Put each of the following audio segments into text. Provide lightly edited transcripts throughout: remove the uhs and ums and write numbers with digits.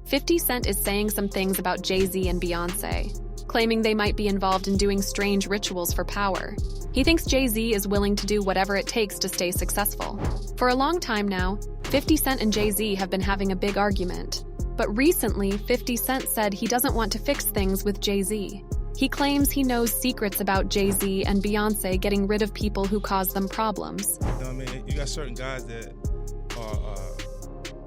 50 Cent is saying some things about Jay Z and Beyonce, claiming they might be involved in doing strange rituals for power. He thinks Jay Z is willing to do whatever it takes to stay successful. For a long time now, 50 Cent and Jay Z have been having a big argument. But recently, 50 Cent said he doesn't want to fix things with Jay Z. He claims he knows secrets about Jay Z and Beyonce getting rid of people who cause them problems. You know what I mean? You got certain guys that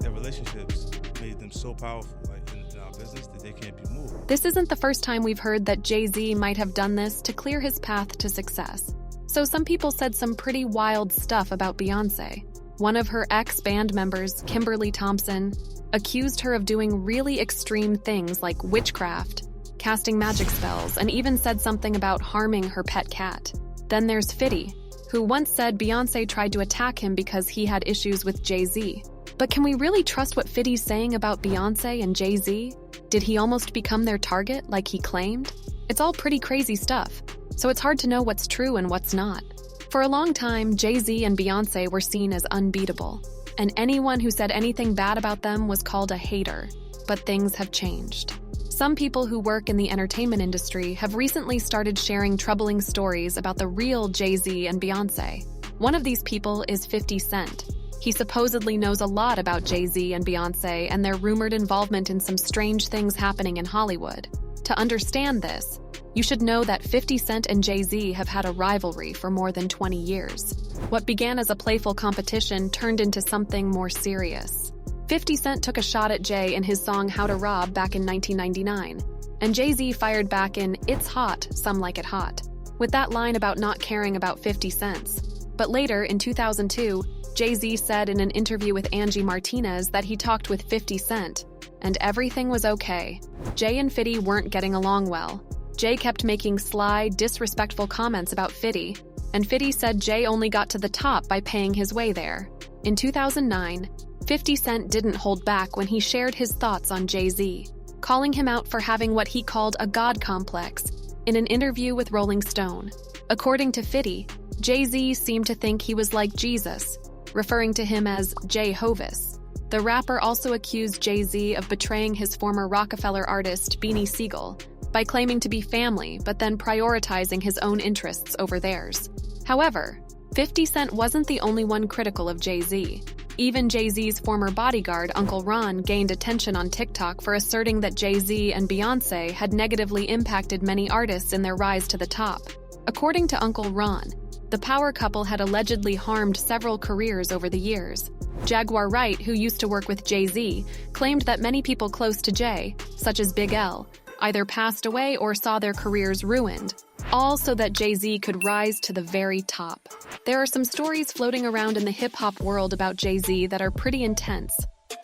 their relationships made them so powerful, like in our business, that they can't be moved. This isn't the first time we've heard that Jay Z might have done this to clear his path to success. So some people said some pretty wild stuff about Beyonce. One of her ex-band members, Kimberly Thompson, accused her of doing really extreme things like witchcraft, casting magic spells, and even said something about harming her pet cat. Then there's 50, who once said Beyonce tried to attack him because he had issues with Jay Z. But can we really trust what 50's saying about Beyonce and Jay Z? Did he almost become their target like he claimed? It's all pretty crazy stuff, so it's hard to know what's true and what's not. For a long time, Jay Z and Beyonce were seen as unbeatable, and anyone who said anything bad about them was called a hater. But things have changed. Some people who work in the entertainment industry have recently started sharing troubling stories about the real Jay Z and Beyonce. One of these people is 50 Cent. He supposedly knows a lot about Jay Z and Beyonce and their rumored involvement in some strange things happening in Hollywood. To understand this, you should know that 50 Cent and Jay Z have had a rivalry for more than 20 years. What began as a playful competition turned into something more serious. 50 Cent took a shot at Jay in his song How to Rob back in 1999, and Jay Z fired back in It's Hot, Some Like It Hot, with that line about not caring about 50 cents. But later, in 2002, Jay Z said in an interview with Angie Martinez that he talked with 50 Cent, and everything was okay. Jay and 50 weren't getting along well. Jay kept making sly, disrespectful comments about 50, and 50 said Jay only got to the top by paying his way there. In 2009, 50 Cent didn't hold back when he shared his thoughts on Jay Z, calling him out for having what he called a God complex in an interview with Rolling Stone. According to 50, Jay Z seemed to think he was like Jesus, referring to him as Jay-Hovis. The rapper also accused Jay Z of betraying his former Rockefeller artist Beanie Siegel by claiming to be family but then prioritizing his own interests over theirs. However, 50 Cent wasn't the only one critical of Jay Z. Even Jay Z's former bodyguard, Uncle Ron, gained attention on TikTok for asserting that Jay Z and Beyonce had negatively impacted many artists in their rise to the top. According to Uncle Ron, the power couple had allegedly harmed several careers over the years. Jaguar Wright, who used to work with Jay Z, claimed that many people close to Jay, such as Big L, either passed away or saw their careers ruined, all so that Jay Z could rise to the very top. There are some stories floating around in the hip-hop world about Jay Z that are pretty intense.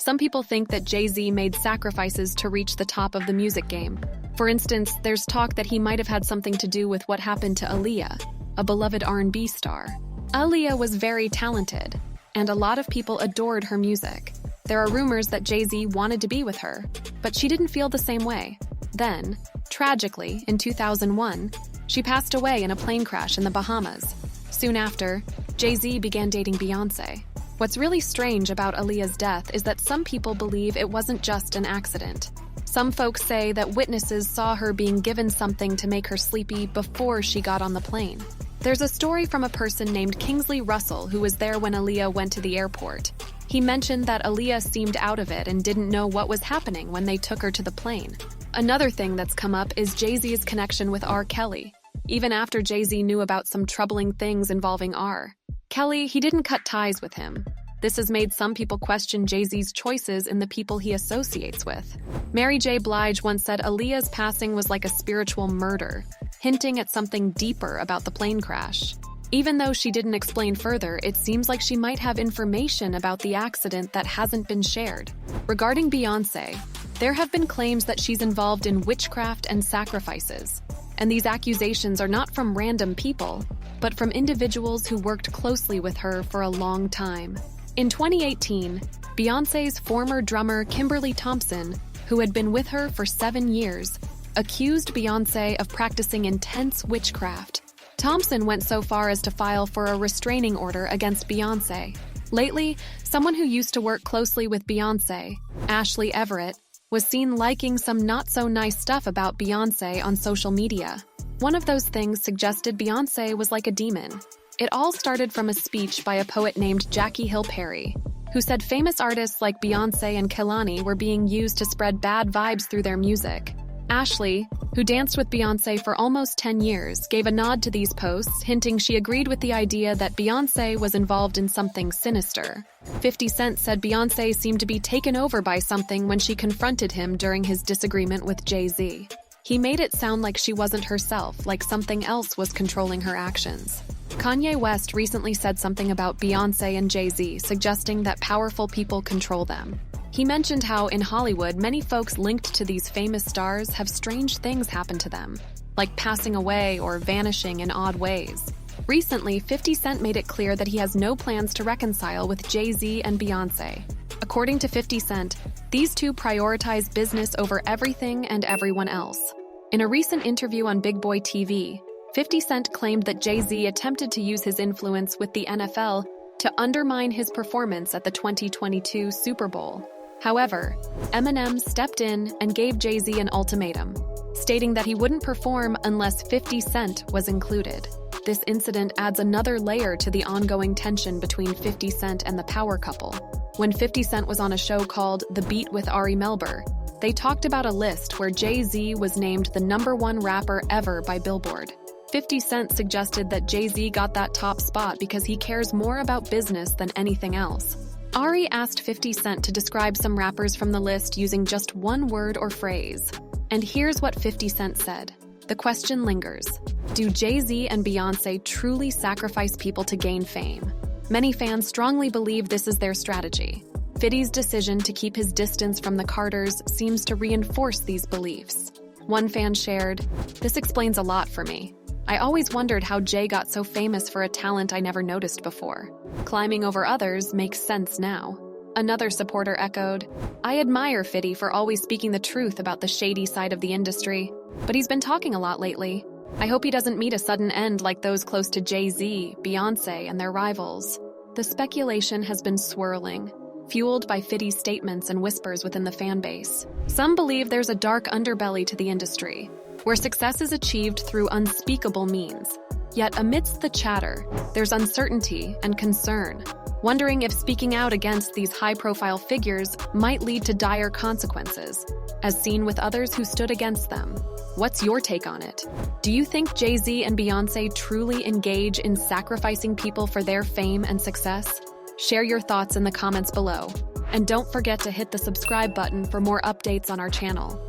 Some people think that Jay Z made sacrifices to reach the top of the music game. For instance, there's talk that he might have had something to do with what happened to Aaliyah, a beloved R&B star. Aaliyah was very talented, and a lot of people adored her music. There are rumors that Jay Z wanted to be with her, but she didn't feel the same way. Then, tragically, in 2001, she passed away in a plane crash in the Bahamas. Soon after, Jay Z began dating Beyonce. What's really strange about Aaliyah's death is that some people believe it wasn't just an accident. Some folks say that witnesses saw her being given something to make her sleepy before she got on the plane. There's a story from a person named Kingsley Russell who was there when Aaliyah went to the airport. He mentioned that Aaliyah seemed out of it and didn't know what was happening when they took her to the plane. Another thing that's come up is Jay Z's connection with R. Kelly. Even after Jay Z knew about some troubling things involving R. Kelly, he didn't cut ties with him. This has made some people question Jay Z's choices in the people he associates with. Mary J. Blige once said Aaliyah's passing was like a spiritual murder, hinting at something deeper about the plane crash. Even though she didn't explain further, it seems like she might have information about the accident that hasn't been shared. Regarding Beyonce, there have been claims that she's involved in witchcraft and sacrifices. And these accusations are not from random people, but from individuals who worked closely with her for a long time. In 2018, Beyonce's former drummer Kimberly Thompson, who had been with her for 7 years, accused Beyonce of practicing intense witchcraft. Thompson went so far as to file for a restraining order against Beyonce. Lately, someone who used to work closely with Beyonce, Ashley Everett, was seen liking some not-so-nice stuff about Beyonce on social media. One of those things suggested Beyonce was like a demon. It all started from a speech by a poet named Jackie Hill Perry, who said famous artists like Beyonce and Kehlani were being used to spread bad vibes through their music. Ashley, who danced with Beyonce for almost 10 years, gave a nod to these posts, hinting she agreed with the idea that Beyonce was involved in something sinister. 50 Cent said Beyonce seemed to be taken over by something when she confronted him during his disagreement with Jay Z. He made it sound like she wasn't herself, like something else was controlling her actions. Kanye West recently said something about Beyonce and Jay Z, suggesting that powerful people control them. He mentioned how, in Hollywood, many folks linked to these famous stars have strange things happen to them, like passing away or vanishing in odd ways. Recently, 50 Cent made it clear that he has no plans to reconcile with Jay Z and Beyonce. According to 50 Cent, these two prioritize business over everything and everyone else. In a recent interview on Big Boy TV, 50 Cent claimed that Jay Z attempted to use his influence with the NFL to undermine his performance at the 2022 Super Bowl. However, Eminem stepped in and gave Jay Z an ultimatum, stating that he wouldn't perform unless 50 Cent was included. This incident adds another layer to the ongoing tension between 50 Cent and the power couple. When 50 Cent was on a show called The Beat with Ari Melber, they talked about a list where Jay Z was named the #1 rapper ever by Billboard. 50 Cent suggested that Jay Z got that top spot because he cares more about business than anything else. Ari asked 50 Cent to describe some rappers from the list using just one word or phrase. And here's what 50 Cent said. The question lingers. Do Jay Z and Beyonce truly sacrifice people to gain fame? Many fans strongly believe this is their strategy. 50's decision to keep his distance from the Carters seems to reinforce these beliefs. One fan shared, "This explains a lot for me. I always wondered how Jay got so famous for a talent I never noticed before. Climbing over others makes sense now." Another supporter echoed, "I admire 50 for always speaking the truth about the shady side of the industry, but he's been talking a lot lately. I hope he doesn't meet a sudden end like those close to Jay Z, Beyonce, and their rivals." The speculation has been swirling, fueled by 50's statements and whispers within the fan base. Some believe there's a dark underbelly to the industry, where success is achieved through unspeakable means. Yet amidst the chatter, there's uncertainty and concern, wondering if speaking out against these high-profile figures might lead to dire consequences, as seen with others who stood against them. What's your take on it? Do you think Jay Z and Beyonce truly engage in sacrificing people for their fame and success? Share your thoughts in the comments below. And don't forget to hit the subscribe button for more updates on our channel.